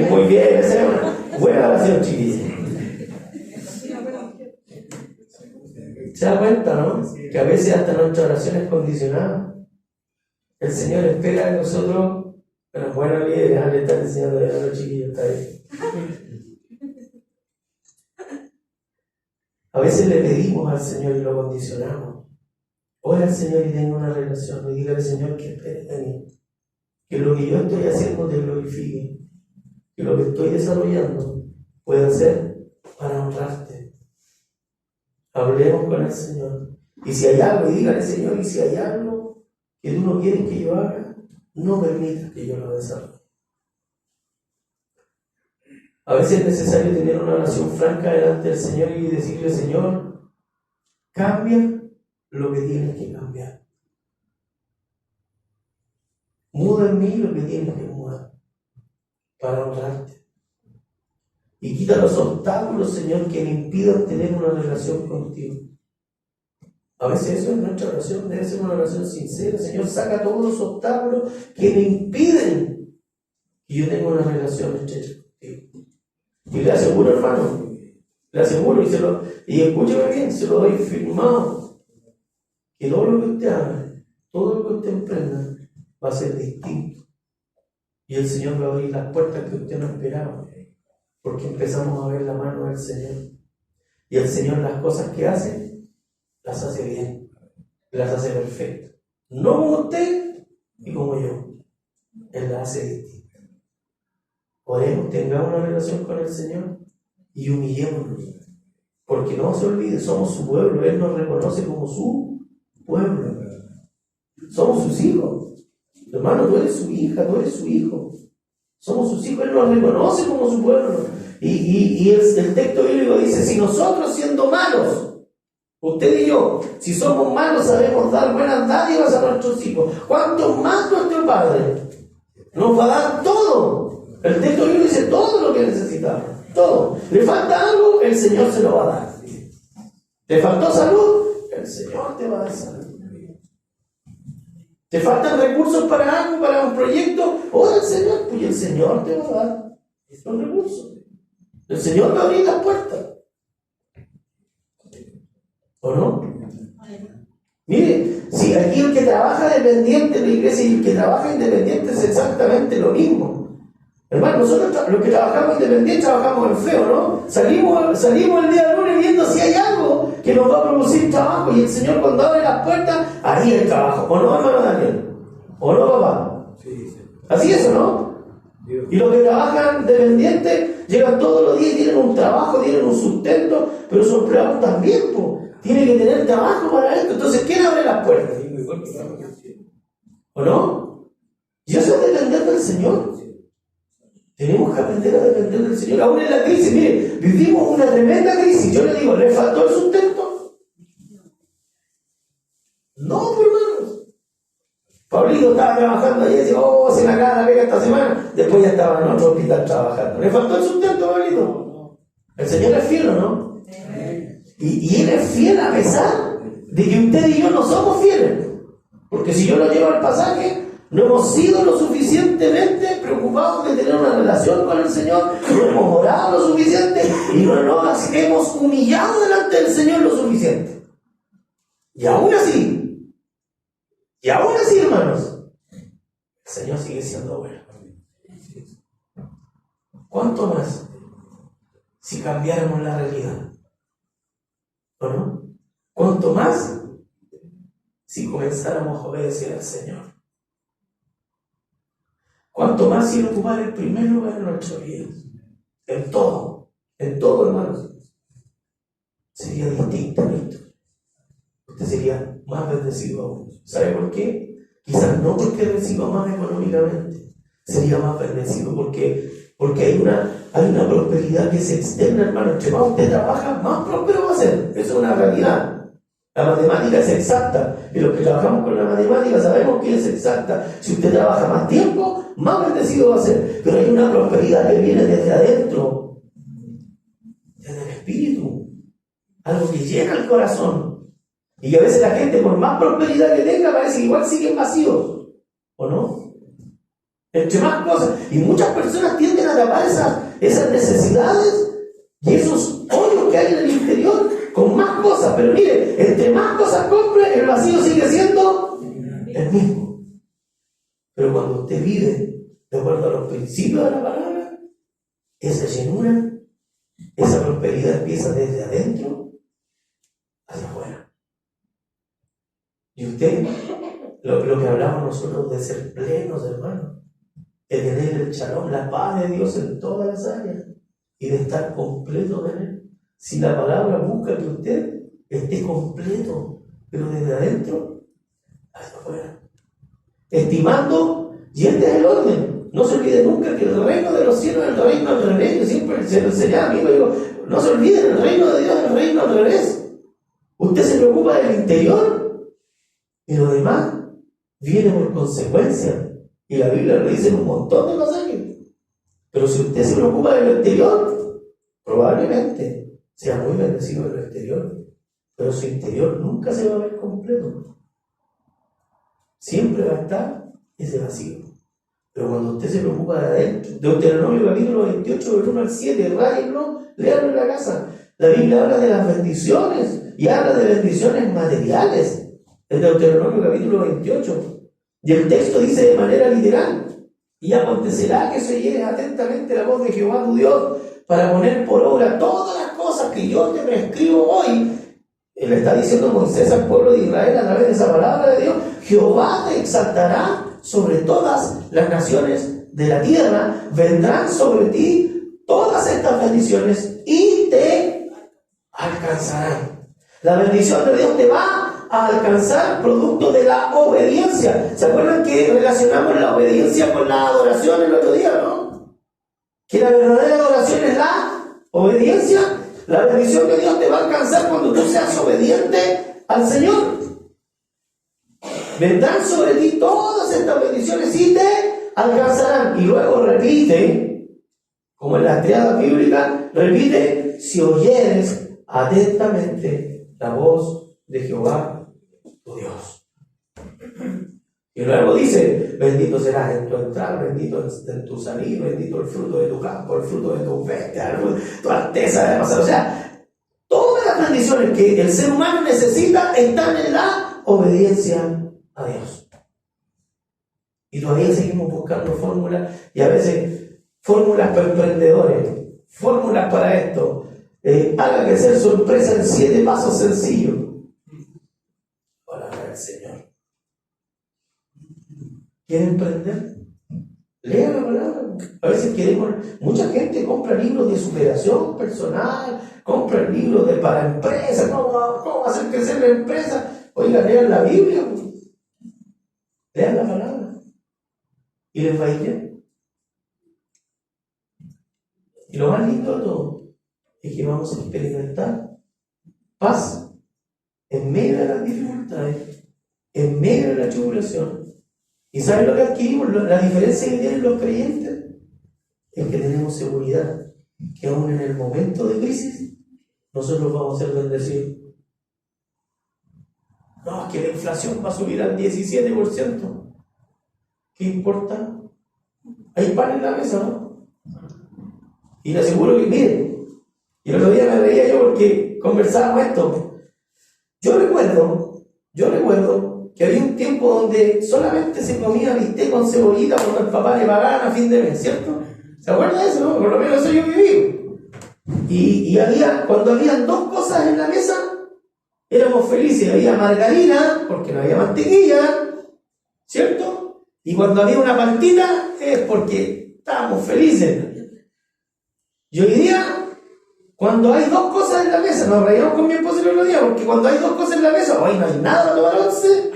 Muy bien, esa es una buena oración, chiquilla. ¿Se da cuenta, no? Que a veces hasta nuestra oración es condicionada. El Señor espera de nosotros, pero bueno, bien, le están enseñando a los chiquillos, está bien. A veces le pedimos al Señor y lo condicionamos. Ora al Señor y tenga una relación. Y dígale, Señor, que espere de mí. Que lo que yo estoy haciendo te glorifique. Que lo que estoy desarrollando pueda ser para honrarte. Hablemos con el Señor. Y si hay algo, y dígale, Señor, y si hay algo que tú no quieres que yo haga, no permitas que yo lo desarrolle. A veces es necesario tener una oración franca delante del Señor y decirle, Señor, cambia lo que tienes que cambiar. Muda en mí lo que tienes que mudar para honrarte. Y quita los obstáculos, Señor, que me impidan tener una relación contigo. A veces eso es nuestra oración, debe ser una oración sincera. Señor, saca todos los obstáculos que me impiden que yo tenga una relación estrecha contigo. Y le aseguro, hermano, le aseguro, y escúcheme bien, se lo doy firmado, que todo lo que usted haga, todo lo que usted emprenda, va a ser distinto. Y el Señor va a abrir las puertas que usted no esperaba, porque empezamos a ver la mano del Señor. Y el Señor las cosas que hace, las hace bien, las hace perfectas. No como usted y como yo. Él las hace distintas. Oremos, tengamos una relación con el Señor y humillémonos. Porque no se olvide, somos su pueblo. Él nos reconoce como su pueblo. Somos sus hijos. Hermano, tú eres su hija, tú eres su hijo. Somos sus hijos, Él nos reconoce como su pueblo. Y el texto bíblico dice, si nosotros siendo malos, usted y yo, si somos malos sabemos dar buenas dádivas a nuestros hijos, ¿cuánto más nuestro Padre nos va a dar todo? El texto bíblico dice todo lo que necesitamos, todo. ¿Le falta algo? El Señor se lo va a dar. ¿Te faltó salud? El Señor te va a dar salud. ¿Te faltan recursos para algo, para un proyecto? Ora al Señor, pues el Señor te va a dar los recursos. El Señor va a abrir las puertas. ¿O no? Mire, si aquí el que trabaja dependiente en la iglesia y el que trabaja independiente es exactamente lo mismo. Hermano, nosotros los que trabajamos independientes trabajamos en feo, ¿no? Salimos el día lunes viendo si hay algo que nos va a producir trabajo y el Señor cuando abre las puertas, ahí el trabajo. ¿O no, hermano Daniel? ¿O no, papá? Sí. Así es, ¿o no? Y los que trabajan dependientes llegan todos los días y tienen un trabajo, tienen un sustento, pero su empleado también, pues, tiene que tener trabajo para esto. Entonces, ¿quién abre las puertas? ¿O no? Y eso es depender del Señor. Tenemos que aprender a depender del Señor. Aún en la crisis, mire, vivimos una tremenda crisis. Yo le digo, ¿le faltó el sustento? No, por hermanos. Pablito estaba trabajando ayer y decía, se me acaba la pega esta semana. Después ya estaba en otro hospital trabajando. ¿Le faltó el sustento, Pablito? El Señor es fiel, ¿o no? Y Él es fiel a pesar de que usted y yo no somos fieles. Porque si yo lo llevo al pasaje, no hemos sido lo suficientemente preocupados de tener una relación con el Señor, no hemos orado lo suficiente y no nos hemos humillado delante del Señor lo suficiente. Y aún así, hermanos, el Señor sigue siendo bueno. ¿Cuánto más si cambiáramos la realidad? ¿O no? ¿Cuánto más si comenzáramos a obedecer al Señor? ¿Cuánto más si Él ocupara el primer lugar en nuestra vida? En todo, hermanos. Sería distinto esto. Usted sería más bendecido aún. ¿Sabe por qué? Quizás no porque reciba más económicamente. Sería más bendecido porque hay una prosperidad que se externa, hermano. Entre más usted trabaja, más próspero va a ser. Eso es una realidad. La matemática es exacta, y los que trabajamos con la matemática sabemos que es exacta. Si usted trabaja más tiempo, más bendecido va a ser. Pero hay una prosperidad que viene desde adentro, desde el espíritu, algo que llena el corazón. Y a veces la gente, por más prosperidad que tenga, parece que igual siguen vacíos, ¿o no? Entre más cosas, y muchas personas tienden a tapar esas necesidades y esos hoyos que hay en el interior con más cosas, pero mire, entre más cosas compre, el vacío sigue siendo el mismo. Pero cuando usted vive de acuerdo a los principios de la palabra, esa llenura, esa prosperidad empieza desde adentro hacia afuera. Y usted, lo que hablamos nosotros de ser plenos, hermanos, de tener el shalom, la paz de Dios en todas las áreas y de estar completo en Él. Si la palabra busca que usted esté completo, pero desde adentro hacia afuera. Estimando, y este es el orden. No se olvide nunca que el reino de los cielos es el reino al revés. Yo siempre se lo enseñaba a mí, digo, no se olviden, el reino de Dios es el reino al revés. Usted se preocupa del interior y lo demás viene por consecuencia. Y la Biblia lo dice en un montón de pasajes. Pero si usted se preocupa del exterior, probablemente sea muy bendecido en el exterior, pero su interior nunca se va a ver completo. Siempre va a estar ese vacío. Pero cuando usted se preocupa de adentro, Deuteronomio capítulo 28, del 1 al 7, ráyenlo, léanlo en la casa. La Biblia habla de las bendiciones y habla de bendiciones materiales. El Deuteronomio capítulo 28. Y el texto dice de manera literal: y acontecerá que se oyeres atentamente la voz de Jehová tu Dios para poner por obra todas las cosas que yo te prescribo hoy. Él está diciendo Moisés al pueblo de Israel a través de esa palabra de Dios: Jehová te exaltará sobre todas las naciones de la tierra, vendrán sobre ti todas estas bendiciones y te alcanzarán. La bendición de Dios te va a alcanzar producto de la obediencia. ¿Se acuerdan que relacionamos la obediencia con la adoración el otro día, no? Que la verdadera adoración es la obediencia. La bendición de Dios te va a alcanzar cuando tú seas obediente al Señor. Vendrán sobre ti todas estas bendiciones y te alcanzarán. Y luego repite, como en las triadas bíblicas, repite: si oyeres atentamente la voz de Jehová tu Dios. Y luego dice: bendito serás en tu entrada, bendito en tu salir, bendito el fruto de tu campo, el fruto de tu bestia, tu alteza de pasar. O sea, todas las bendiciones que el ser humano necesita están en la obediencia a Dios. Y todavía seguimos buscando fórmulas, y a veces fórmulas para emprendedores, fórmulas para esto. Haga crecer su empresa en 7 pasos sencillos. Palabra del Señor. ¿Quiere emprender? Lea la palabra. A veces queremos, mucha gente compra libros de superación personal, compra libros para empresas, cómo hacer crecer la empresa. Oiga, lean la Biblia, lean la palabra y les va a ir bien. Y lo más lindo de todo es que vamos a experimentar paz en medio de las dificultades, en medio de la tribulación. ¿Y saben lo que adquirimos? La diferencia que tienen los creyentes es que tenemos seguridad que aún en el momento de crisis nosotros vamos a ser bendecidos. No, es que la inflación va a subir al 17%. ¿Qué importa? Hay pan en la mesa, ¿no? Y le aseguro que, miren, y el otro día me reía yo porque conversábamos esto. Yo recuerdo que había un tiempo donde solamente se comía bistec con cebollita cuando el papá le pagaban a fin de mes, ¿cierto? ¿Se acuerdan de eso, no? Por lo menos eso yo viví. Y cuando habían 2 cosas en la mesa, éramos felices. Había margarina, porque no había mantequilla, ¿cierto? Y cuando había una paltita, es porque estábamos felices. Y hoy día, cuando hay 2 cosas en la mesa, nos reíamos con mi esposa el otro día, porque cuando hay 2 cosas en la mesa, hoy no hay nada para tomar once.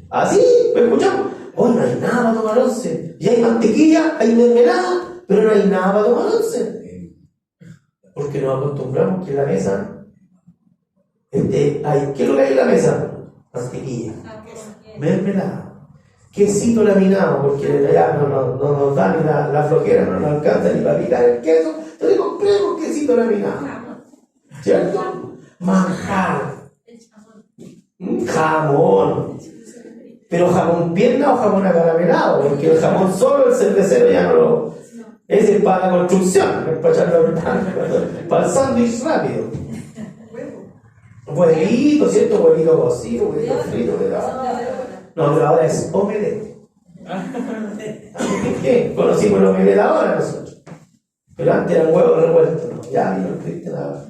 Así, ¿me escuchamos? Hoy no hay nada para tomar once. Y hay mantequilla, hay mermelada, pero no hay nada para tomar once. Porque nos acostumbramos que en la mesa, ¿qué es lo que hay en la mesa? Mantequilla, mermelada, quesito laminado, porque ya no nos da ni la flojera, no nos alcanza ni para picar el queso. Entonces compremos quesito laminado, ¿cierto? Manjar, jamón. Pero jamón pierna o jamón acaramelado, porque el jamón solo el cervecero ya no lo... Ese es para la construcción, es para echarlo para el sándwich rápido. Huevito, ¿cierto? Huevito cocido, huevito frito, no, pero ahora es omelette. ¿Qué? Conocimos el omelette ahora nosotros. Pero antes eran huevos revueltos, ¿no? Ya vino el cristiano.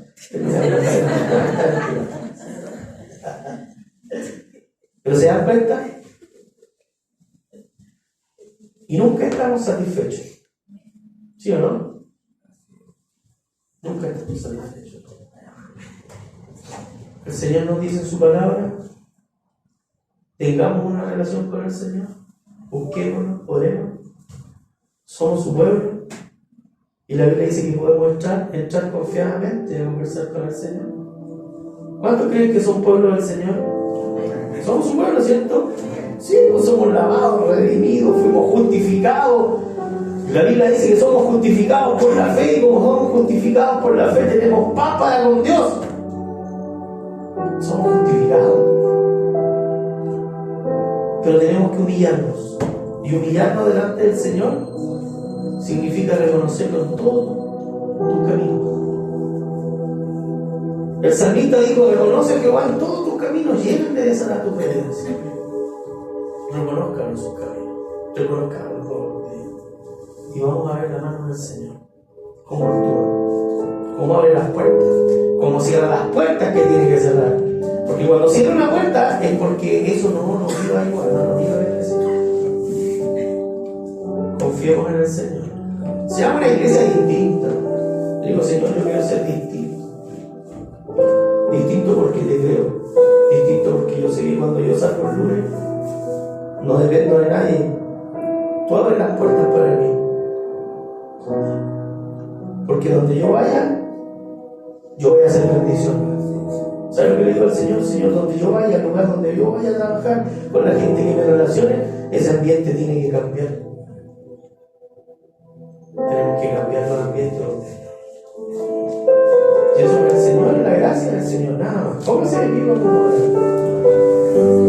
Pero se dan cuenta, y nunca estamos satisfechos. ¿Sí o no? Nunca estamos satisfechos. El Señor nos dice en su palabra, tengamos una relación con el Señor, busquémonos, oremos, somos su pueblo, y la Biblia dice que podemos entrar confiadamente a conversar con el Señor. ¿Cuántos creen que son pueblos del Señor? Somos su pueblo, ¿cierto? Sí, pues somos lavados, redimidos, fuimos justificados. La Biblia dice que somos justificados por la fe, y como somos justificados por la fe, tenemos paz para con Dios. Somos justificados. Pero tenemos que humillarnos. Y humillarnos delante del Señor significa reconocerlo en todo tu camino. El salmista dijo: reconoce a Jehová en todos tus caminos y Él enderezará tus veredas. Reconozcan en sus caminos, reconozcan los logros de Dios. Y vamos a ver la mano del Señor, cómo actúa, cómo abre las puertas, cómo cierra las puertas que tiene que cerrar. Porque cuando cierra una puerta es porque eso no nos iba igual, no nos iba a bendecir. Confiemos en el Señor. Seamos una iglesia distinta. Le digo: Señor, yo quiero ser distinto. Distinto porque te creo. Distinto porque yo sé que cuando yo salgo el lunes no dependo de nadie. Tú abres las puertas para mí. Porque donde yo vaya, yo voy a hacer bendición. ¿Sabes lo que le digo al Señor? Señor, donde yo vaya, al lugar donde yo vaya a trabajar, con la gente que me relacione, ese ambiente tiene que cambiar. Tenemos que cambiar los ambientes. Y eso es el Señor, la gracia del Señor, nada más. Póngase de pie cuando